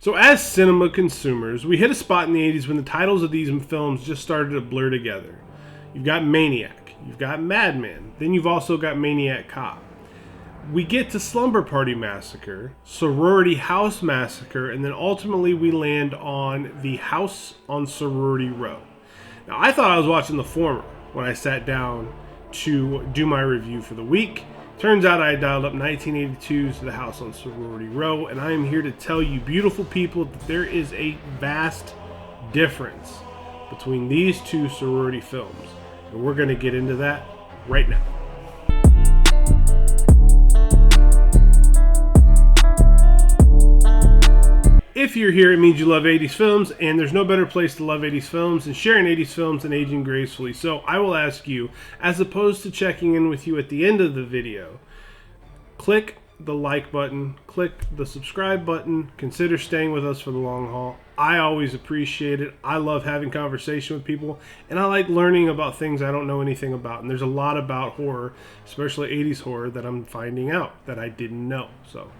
So as cinema consumers, we hit a spot in the 80s when the titles of these films just started to blur together. You've got Maniac, you've got Madman, then you've also got Maniac Cop. We get to Slumber Party Massacre, Sorority House Massacre, and then ultimately we land on the House on Sorority Row. Now, I thought I was watching the former when I sat down to do my review for the week. Turns out I dialed up 1982's The House on Sorority Row, and I am here to tell you, beautiful people, that there is a vast difference between these two sorority films. And we're going to get into that right now. If you're here, it means you love 80s films, and there's no better place to love 80s films and sharing 80s films than aging gracefully. So I will ask you, as opposed to checking in with you at the end of the video, click the like button, click the subscribe button, consider staying with us for the long haul. I always appreciate it. I love having conversation with people, and I like learning about things I don't know anything about. And there's a lot about horror, especially 80s horror, that I'm finding out that I didn't know. So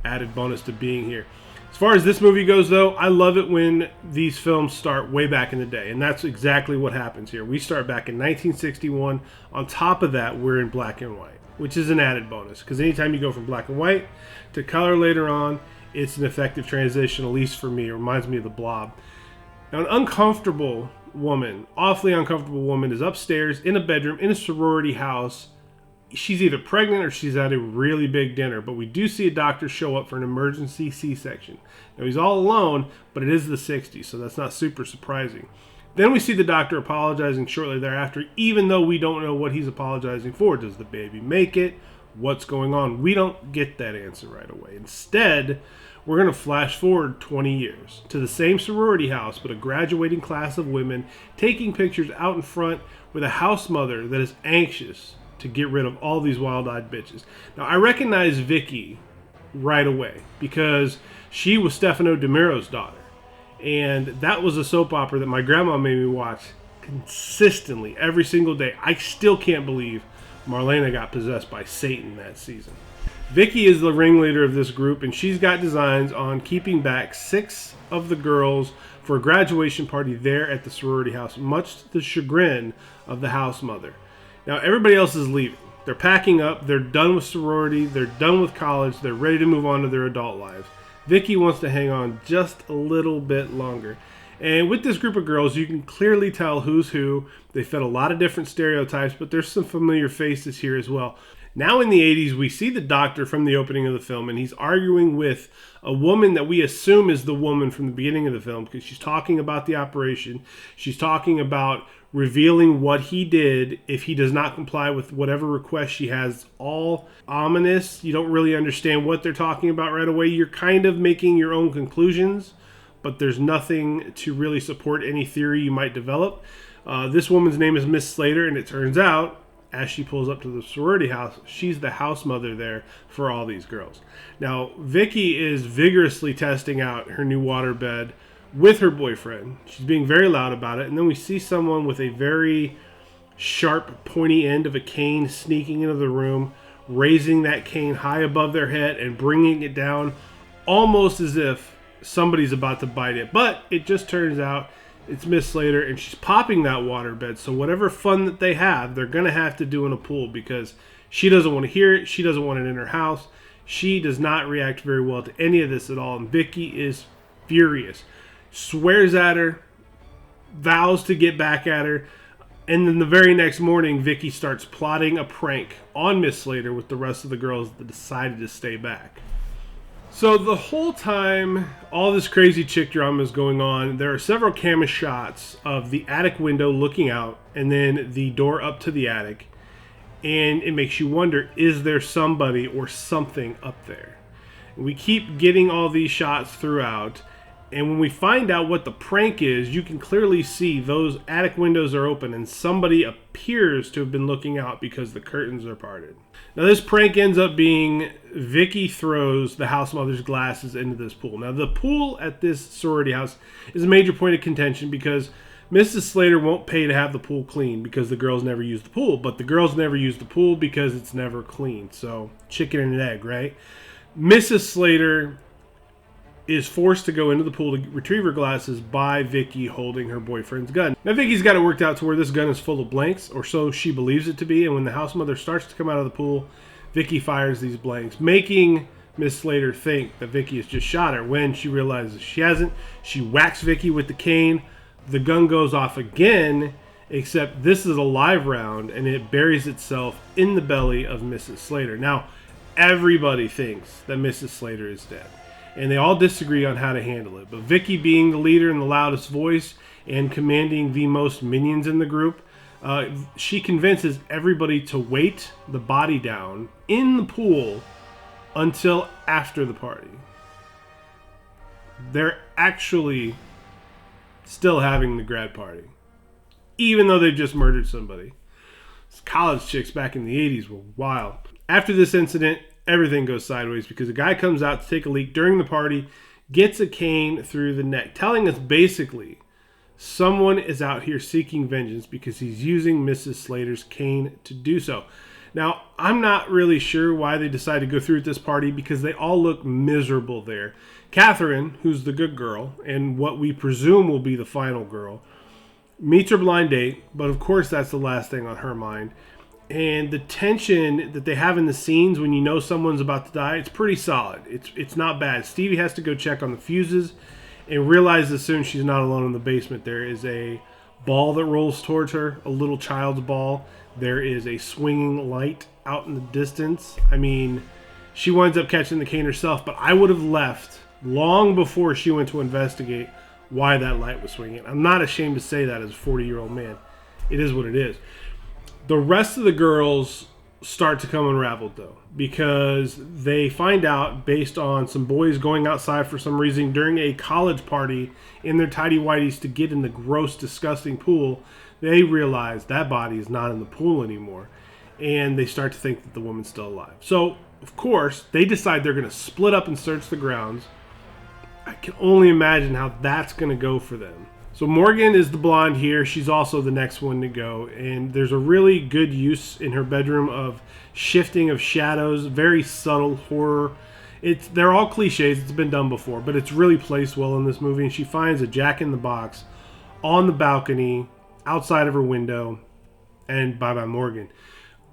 added bonus to being here. As far as this movie goes, though, I love it when these films start way back in the day, and that's exactly what happens here. We start back in 1961. On top of that, we're in black and white, which is an added bonus, because anytime you go from black and white to color later on, it's an effective transition, at least for me. It reminds me of The Blob. Now, an uncomfortable woman, awfully uncomfortable woman, is upstairs in a bedroom in a sorority house. She's either pregnant or she's at a really big dinner, but we do see a doctor show up for an emergency C-section. Now, he's all alone, but it is the 60s, so that's not super surprising. Then we see the doctor apologizing shortly thereafter, even though we don't know what he's apologizing for. Does the baby make it? What's going on? We don't get that answer right away. Instead, we're going to flash forward 20 years to the same sorority house, but a graduating class of women taking pictures out in front with a house mother that is anxious to get rid of all these wild-eyed bitches. Now, I recognize Vicky right away because she was Stefano DiMero's daughter. And that was a soap opera that my grandma made me watch consistently every single day. I still can't believe Marlena got possessed by Satan that season. Vicky is the ringleader of this group, and she's got designs on keeping back 6 of the girls for a graduation party there at the sorority house, much to the chagrin of the house mother. Now, everybody else is leaving. They're packing up. They're done with sorority. They're done with college. They're ready to move on to their adult lives. Vicky wants to hang on just a little bit longer. And with this group of girls, you can clearly tell who's who. They fit a lot of different stereotypes, but there's some familiar faces here as well. Now in the 80s, we see the doctor from the opening of the film, and he's arguing with a woman that we assume is the woman from the beginning of the film, because she's talking about the operation. She's talking about revealing what he did if he does not comply with whatever request she has. All ominous. You don't really understand what they're talking about right away. You're kind of making your own conclusions, but there's nothing to really support any theory you might develop. This woman's name is Miss Slater, and it turns out, as she pulls up to the sorority house, she's the house mother there for all these girls. Now, Vicky is vigorously testing out her new waterbed with her boyfriend. She's being very loud about it. And then we see someone with a very sharp, pointy end of a cane sneaking into the room, raising that cane high above their head and bringing it down almost as if somebody's about to bite it. But it just turns out it's Miss Slater, and she's popping that waterbed. So whatever fun that they have, they're going to have to do in a pool, because she doesn't want to hear it. She doesn't want it in her house. She does not react very well to any of this at all. And Vicky is furious. Swears at her, vows to get back at her, and then the very next morning, Vicky starts plotting a prank on Miss Slater with the rest of the girls that decided to stay back. So the whole time all this crazy chick drama is going on, there are several camera shots of the attic window looking out, and then the door up to the attic, and it makes you wonder, is there somebody or something up there? We keep getting all these shots throughout. And when we find out what the prank is, you can clearly see those attic windows are open and somebody appears to have been looking out because the curtains are parted. Now, this prank ends up being Vicky throws the house mother's glasses into this pool. Now, the pool at this sorority house is a major point of contention because Mrs. Slater won't pay to have the pool clean because the girls never use the pool. But the girls never use the pool because it's never clean. So, chicken and an egg, right? Mrs. Slater is forced to go into the pool to retrieve her glasses by Vicky holding her boyfriend's gun. Now, Vicky's got it worked out to where this gun is full of blanks, or so she believes it to be, and when the house mother starts to come out of the pool, Vicky fires these blanks, making Miss Slater think that Vicky has just shot her. When she realizes she hasn't, she whacks Vicky with the cane. The gun goes off again, except this is a live round, and it buries itself in the belly of Mrs. Slater. Now, everybody thinks that Mrs. Slater is dead, and they all disagree on how to handle it. But Vicky, being the leader and the loudest voice and commanding the most minions in the group, she convinces everybody to weight the body down in the pool until after the party. They're actually still having the grad party, even though they've just murdered somebody. College chicks back in the 80s were wild. After this incident, everything goes sideways because a guy comes out to take a leak during the party, gets a cane through the neck, telling us basically someone is out here seeking vengeance because he's using Mrs. Slater's cane to do so. Now, I'm not really sure why they decided to go through at this party because they all look miserable there. Catherine, who's the good girl, and what we presume will be the final girl, meets her blind date, but of course that's the last thing on her mind. And the tension that they have in the scenes when you know someone's about to die, it's pretty solid. It's not bad. Stevie has to go check on the fuses and realizes as soon as she's not alone in the basement, there is a ball that rolls towards her, a little child's ball. There is a swinging light out in the distance. I mean, she winds up catching the cane herself, but I would have left long before she went to investigate why that light was swinging. I'm not ashamed to say that as a 40-year-old man. It is what it is. The rest of the girls start to come unraveled, though, because they find out, based on some boys going outside for some reason during a college party in their tighty-whities to get in the gross, disgusting pool, they realize that body is not in the pool anymore, and they start to think that the woman's still alive. So, of course, they decide they're going to split up and search the grounds. I can only imagine how that's going to go for them. So Morgan is the blonde here. She's also the next one to go. And there's a really good use in her bedroom of shifting of shadows, very subtle horror. They're all cliches. It's been done before, but it's really placed well in this movie. And she finds a Jack-in-the-Box on the balcony outside of her window, and bye-bye Morgan.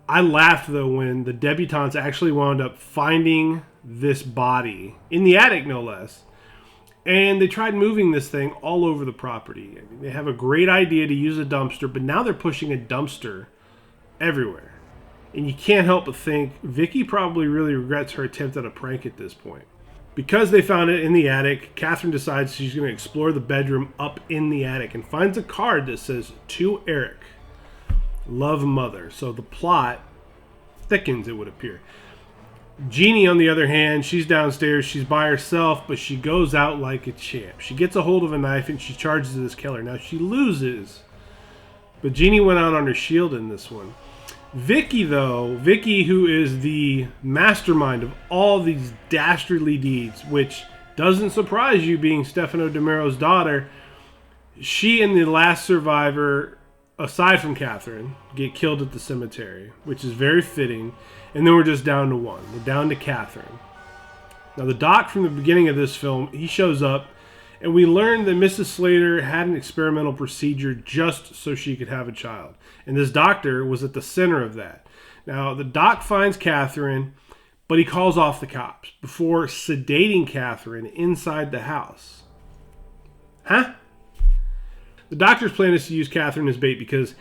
I laughed, though, when the debutantes actually wound up finding this body in the attic, no less. And they tried moving this thing all over the property. I mean, they have a great idea to use a dumpster, but now they're pushing a dumpster everywhere. And you can't help but think Vicky probably really regrets her attempt at a prank at this point. Because they found it in the attic, Catherine decides she's going to explore the bedroom up in the attic and finds a card that says, "To Eric, love, mother." So the plot thickens, it would appear. Jeannie, on the other hand, she's downstairs. She's by herself, but she goes out like a champ. She gets a hold of a knife and she charges this killer. Now, she loses, but Jeannie went out on her shield in this one. Vicky, though, Vicky, who is the mastermind of all these dastardly deeds, which doesn't surprise you being Stefano DiMero's daughter, she and the last survivor, aside from Catherine, get killed at the cemetery, which is very fitting. And then we're just down to one. We're down to Catherine. Now, the doc from the beginning of this film, he shows up, and we learn that Mrs. Slater had an experimental procedure just so she could have a child. And this doctor was at the center of that. Now, the doc finds Catherine, but he calls off the cops before sedating Catherine inside the house. Huh? The doctor's plan is to use Catherine as bait because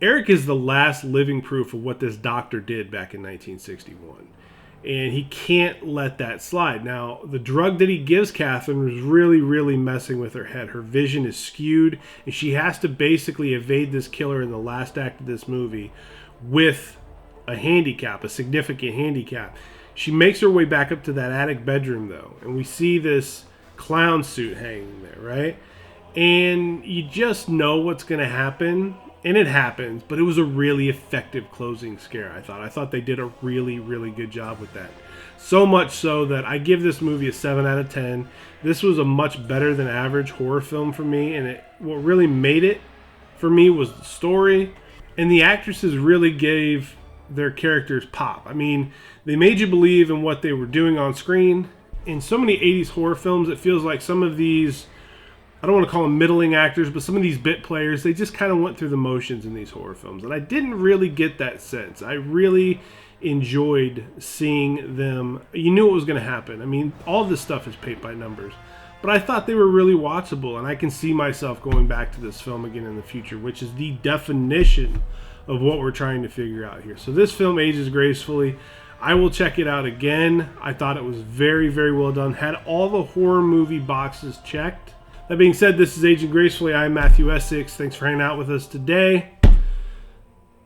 Eric is the last living proof of what this doctor did back in 1961. And he can't let that slide. Now, the drug that he gives Catherine was really, really messing with her head. Her vision is skewed, and she has to basically evade this killer in the last act of this movie with a handicap, a significant handicap. She makes her way back up to that attic bedroom, though, and we see this clown suit hanging there, right? And you just know what's going to happen. And it happens, but it was a really effective closing scare, I thought. I thought they did a really, really good job with that. So much so that I give this movie a 7 out of 10. This was a much better than average horror film for me, and what really made it for me was the story, and the actresses really gave their characters pop. I mean, they made you believe in what they were doing on screen, in so many 80s horror films, it feels like some of these, I don't want to call them middling actors, but some of these bit players, they just kind of went through the motions in these horror films. And I didn't really get that sense. I really enjoyed seeing them. You knew what was going to happen. I mean, all this stuff is paint by numbers. But I thought they were really watchable, and I can see myself going back to this film again in the future, which is the definition of what we're trying to figure out here. So this film ages gracefully. I will check it out again. I thought it was very, very well done. Had all the horror movie boxes checked. That being said, this is Aging Gracefully. I'm Matthew Essex. Thanks for hanging out with us today.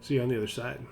See you on the other side.